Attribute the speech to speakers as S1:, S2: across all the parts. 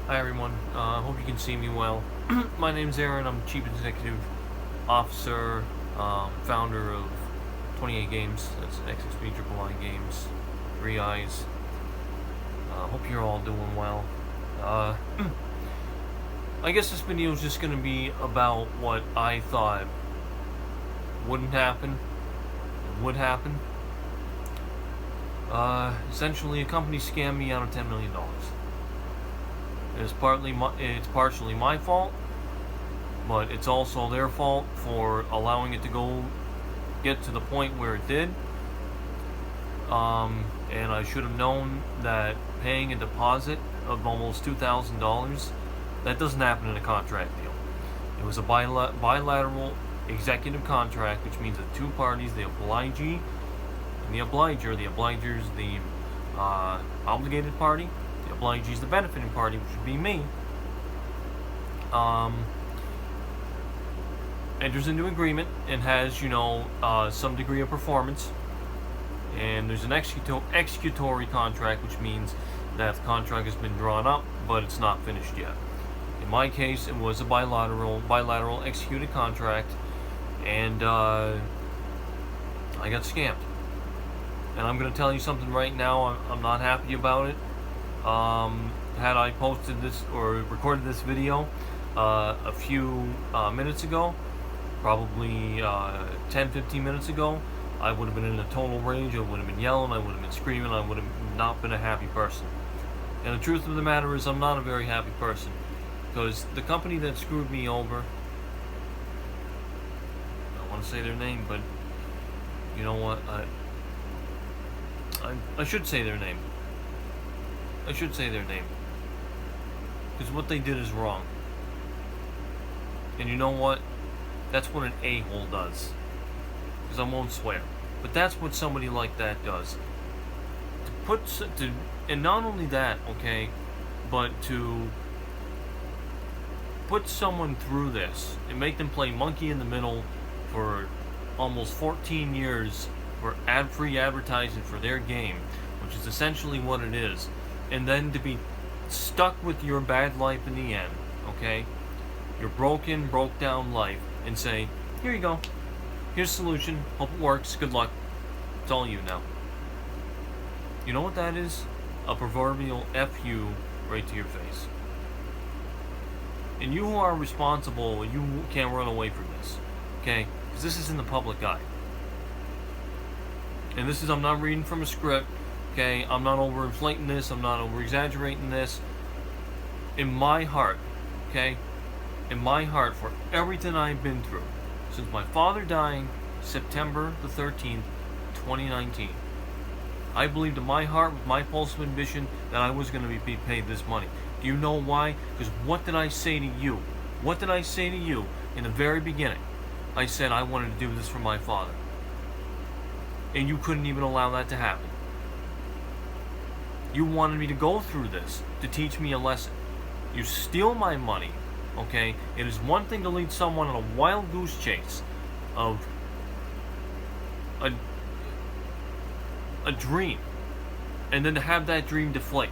S1: Hi everyone, hope you can see me well. My name's Aaron, I'm Chief Executive Officer, founder of 28 Games, that's XXB Triple I Games, 3 Eyes. Hope you're all doing well. I guess this video is just going to be about what I thought wouldn't happen, would happen. Essentially a company scammed me out of $10 million. It's partially my fault, but it's also their fault for allowing it to get to the point where it did. And I should have known that paying a deposit of almost $2,000, that doesn't happen in a contract deal. It was a bilateral executive contract, which means the two parties, the obligee and the obliger's the obligated party. The obligee is the benefiting party, which would be me. Enters into agreement and has, some degree of performance. And there's an executory contract, which means that the contract has been drawn up, but it's not finished yet. In my case, it was a bilateral executed contract, and I got scammed. And I'm going to tell you something right now. I'm not happy about it. Had I posted this or recorded this video a few minutes ago, probably 10-15 minutes ago, I would have been in a total rage. I would have been yelling, I would have been screaming, I would have not been a happy person. And the truth of the matter is, I'm not a very happy person, because the company that screwed me over, I don't want to say their name, but you know what, I should say their name. I should say their name. Because what they did is wrong. And you know what? That's what an a-hole does. Because I won't swear. But that's what somebody like that does. And not only that, okay, but to put someone through this and make them play monkey in the middle for almost 14 years for ad-free advertising for their game, which is essentially what it is. And then to be stuck with your bad life in the end, okay? Your broke down life, and say, here you go. Here's a solution. Hope it works. Good luck. It's all you now. You know what that is? A proverbial F you right to your face. And you who are responsible, you can't run away from this, okay? Because this is in the public eye. And this is, I'm not reading from a script. Okay, I'm not overinflating this, I'm not over-exaggerating this. In my heart, okay, in my heart, for everything I've been through, since my father dying September the 13th, 2019, I believed in my heart, with my pulse of ambition, that I was going to be paid this money. Do you know why? Because what did I say to you? What did I say to you in the very beginning? I said I wanted to do this for my father. And you couldn't even allow that to happen. You wanted me to go through this to teach me a lesson. You steal my money, okay? It is one thing to lead someone on a wild goose chase of a dream, and then to have that dream deflate.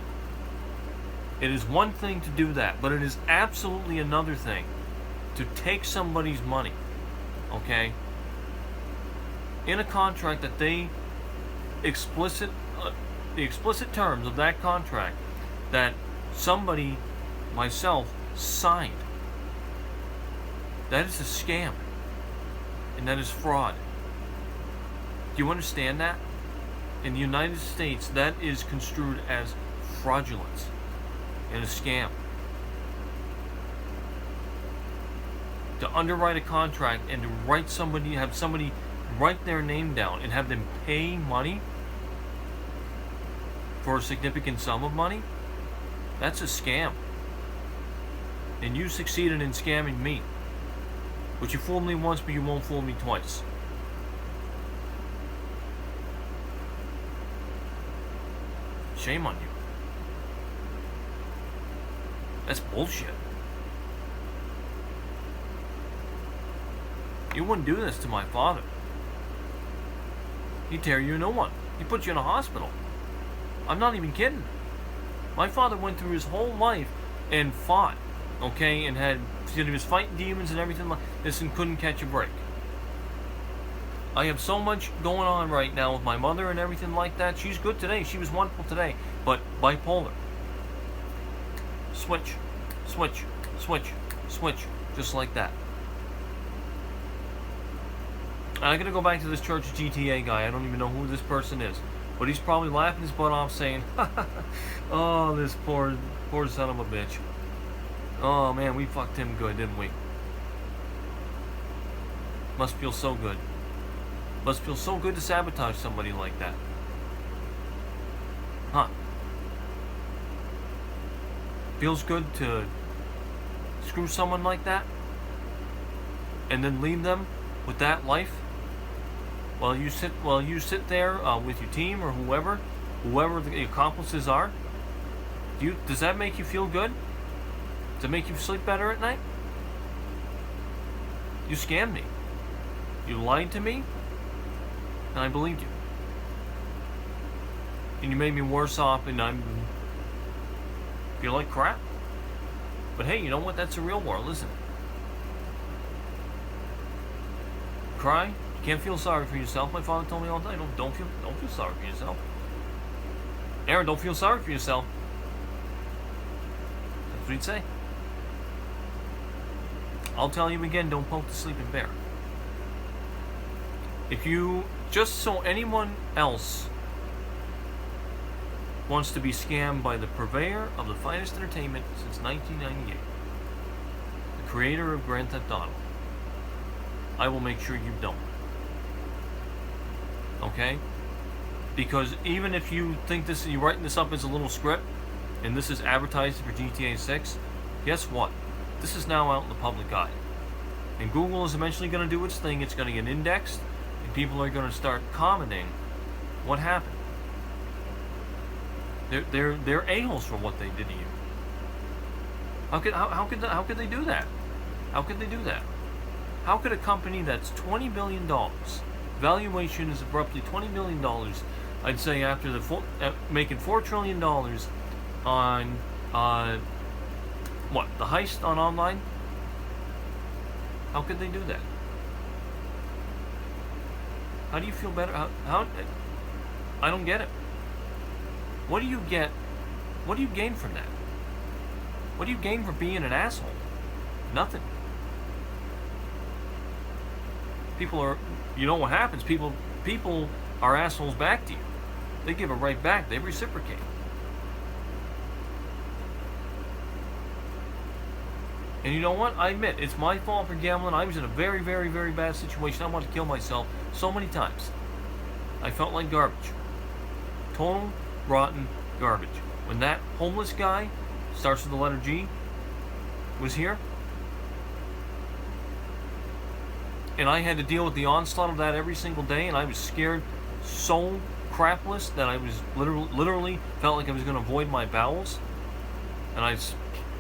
S1: It is one thing to do that, but it is absolutely another thing to take somebody's money, okay? In a contract that they the explicit terms of that contract that somebody, myself, signed. That is a scam. And that is fraud. Do you understand that? In the United States, that is construed as fraudulence and a scam. To underwrite a contract and to have somebody write their name down and have them pay money for a significant sum of money, that's a scam. And you succeeded in scamming me. But you fooled me once, but you won't fool me twice. Shame on you. That's bullshit. You wouldn't do this to my father. He'd tear you a new one. He'd put you in a hospital. I'm not even kidding. My father went through his whole life and fought, okay, and he was fighting demons and everything like this and couldn't catch a break. I have so much going on right now with my mother and everything like that. She's good today. She was wonderful today, but bipolar. Switch, switch, switch, switch, just like that. I gotta go back to this Church GTA guy. I don't even know who this person is, but he's probably laughing his butt off saying, "Oh, this poor son of a bitch. Oh man, we fucked him good, didn't we? Must feel so good. Must feel so good to sabotage somebody like that. Huh? Feels good to screw someone like that and then leave them with that life while you sit there with your team or whoever the accomplices are. Does that make you feel good? Does it make you sleep better at night? You scammed me. You lied to me, and I believed you. And you made me worse off, and I feel like crap. But hey, you know what? That's the real world, isn't it? Cry. You can't feel sorry for yourself. My father told me all the time, don't feel sorry for yourself. Aaron, don't feel sorry for yourself. That's what he'd say. I'll tell you again, don't poke the sleeping bear. If you, just so anyone else wants to be scammed by the purveyor of the finest entertainment since 1998, the creator of Grand Theft Auto, I will make sure you don't. Okay? Because even if you think you're writing this up as a little script, and this is advertising for GTA 6, guess what? This is now out in the public eye. And Google is eventually going to do its thing. It's going to get indexed, and people are going to start commenting what happened. They're a-holes for what they did to you. How could they do that? How could they do that? How could a company that's $20 billion, valuation is abruptly $20 billion, I'd say after making $4 trillion on the heist on online? How could they do that? How do you feel better? How I don't get it. What do you get? What do you gain from that? What do you gain from being an asshole? Nothing. People are, you know what happens? People are assholes back to you. They give it right back. They reciprocate. And you know what? I admit, it's my fault for gambling. I was in a very, very, very bad situation. I wanted to kill myself so many times. I felt like garbage. Total, rotten garbage. When that homeless guy, starts with the letter G, was here, and I had to deal with the onslaught of that every single day, and I was scared so crapless that I was literally felt like I was going to void my bowels, and I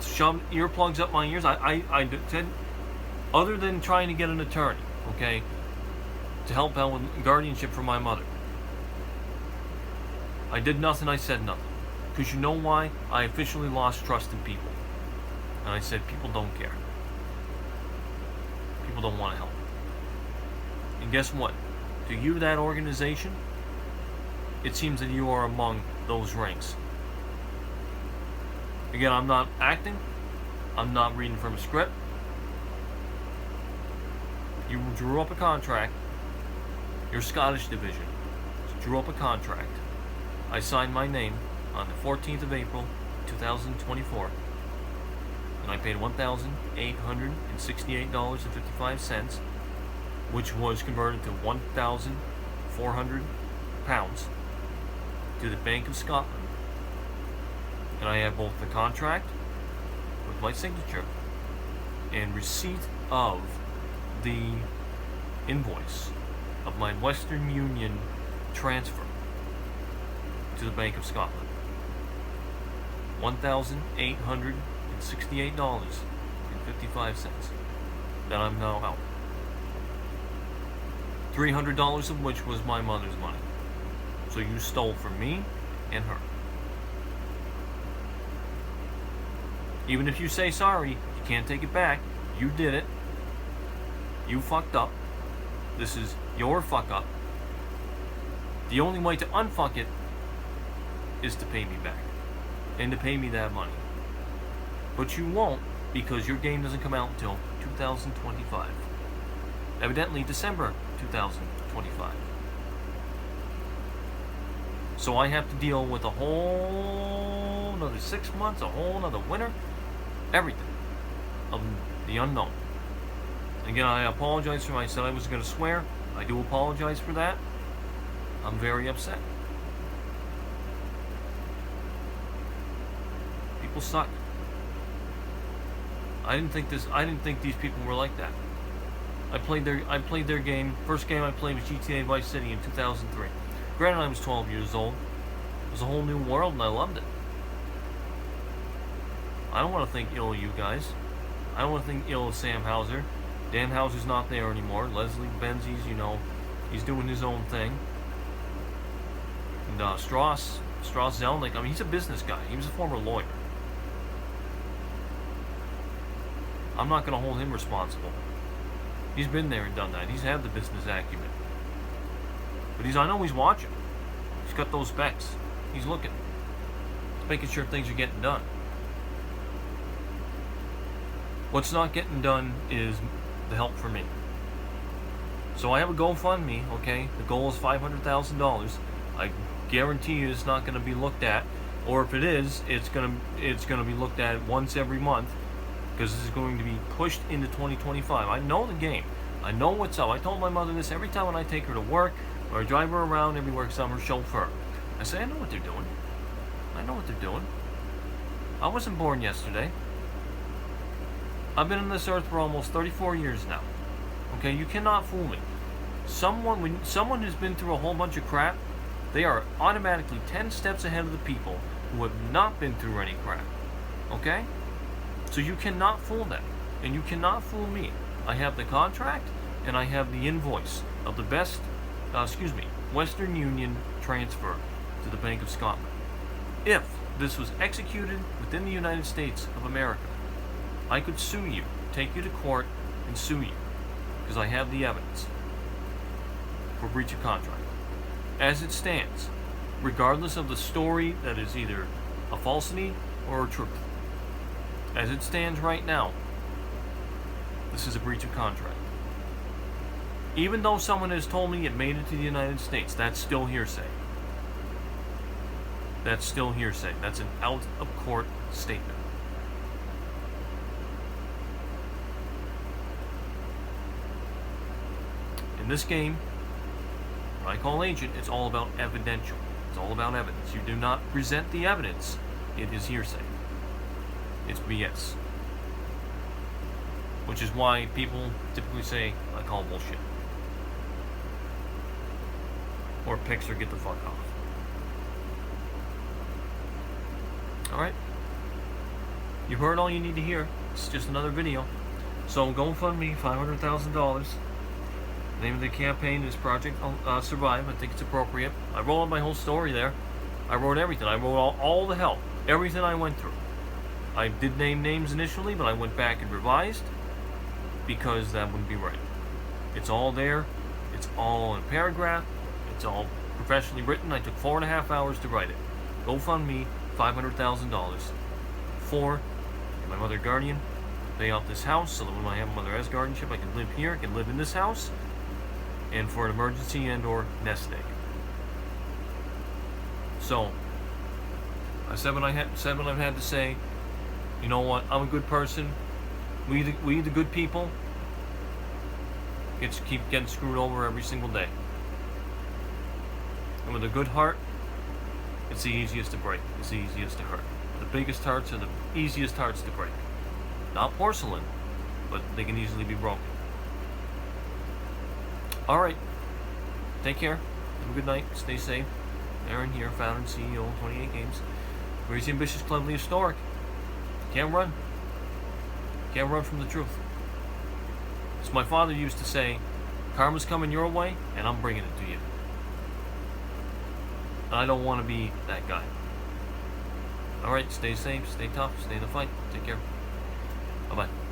S1: shoved earplugs up my ears. I did, other than trying to get an attorney, okay, to help out with guardianship for my mother, I did nothing. I said nothing, because you know why? I officially lost trust in people, and I said people don't care. People don't want to help. And guess what? To you, that organization, it seems that you are among those ranks. Again, I'm not acting. I'm not reading from a script. You drew up a contract. Your Scottish division drew up a contract. I signed my name on the 14th of April, 2024. And I paid $1,868.55, which was converted to 1,400 pounds, to the Bank of Scotland. And I have both the contract with my signature and receipt of the invoice of my Western Union transfer to the Bank of Scotland. $1,868.55 that I'm now out. $300 of which was my mother's money. So you stole from me and her. Even if you say sorry, you can't take it back. You did it. You fucked up. This is your fuck up. The only way to unfuck it is to pay me back. And to pay me that money. But you won't, because your game doesn't come out until 2025. Evidently December 2025. So I have to deal with a whole another 6 months, a whole another winter, everything of the unknown. Again, I apologize for I said I was going to swear. I do apologize for that. I'm very upset. People suck. I didn't think these people were like that. I played their game. First game I played was GTA Vice City in 2003. Granted, I was 12 years old. It was a whole new world, and I loved it. I don't want to think ill of you guys. I don't want to think ill of Sam Hauser. Dan Hauser's not there anymore. Leslie Benzies, he's doing his own thing. And Strauss Zelnick, I mean, he's a business guy. He was a former lawyer. I'm not going to hold him responsible. He's been there and done that. He's had the business acumen. But I know he's watching. He's got those specs. He's looking. He's making sure things are getting done. What's not getting done is the help for me. So I have a GoFundMe, okay? The goal is $500,000. I guarantee you it's not going to be looked at, or if it is, it's going to be looked at once every month, because this is going to be pushed into 2025. I know the game. I know what's up. I told my mother this every time when I take her to work or I drive her around everywhere because I'm her chauffeur. I say, I know what they're doing. I know what they're doing. I wasn't born yesterday. I've been on this earth for almost 34 years now. Okay, you cannot fool me. When someone has been through a whole bunch of crap, they are automatically 10 steps ahead of the people who have not been through any crap. Okay? So you cannot fool them. And you cannot fool me. I have the contract and I have the invoice of the best, Western Union transfer to the Bank of Scotland. If this was executed within the United States of America, I could sue you, take you to court, and sue you, because I have the evidence for breach of contract. As it stands, regardless of the story that is either a falsity or a truth, as it stands right now, this is a breach of contract. Even though someone has told me it made it to the United States, that's still hearsay. That's still hearsay. That's an out-of-court statement. In this game, what I call agent, it's all about evidential. It's all about evidence. You do not present the evidence. It is hearsay. It's BS. Which is why people typically say, I call bullshit. Or Pixar, get the fuck off. Alright? You've heard all you need to hear. It's just another video. So GoFundMe, $500,000. The name of the campaign is Project Survive. I think it's appropriate. I wrote my whole story there. I wrote everything. I wrote all the hell. Everything I went through. I did name names initially, but I went back and revised because that wouldn't be right. It's all there. It's all in a paragraph. It's all professionally written. I took 4.5 hours to write it. GoFundMe, $500,000 for my mother guardian, pay off this house so that when I have my mother as guardianship, I can live here, I can live in this house, and for an emergency and or nest egg. So, I said what I've had to say. You know what? I'm a good person. We the good people keep getting screwed over every single day. And with a good heart, it's the easiest to break. It's the easiest to hurt. The biggest hearts are the easiest hearts to break. Not porcelain, but they can easily be broken. Alright. Take care. Have a good night. Stay safe. Aaron here, founder and CEO of 28 Games. Crazy, ambitious, cleverly historic. Can't run. Can't run from the truth. As my father used to say, karma's coming your way, and I'm bringing it to you. And I don't want to be that guy. All right, stay safe, stay tough, stay in the fight. Take care. Bye bye.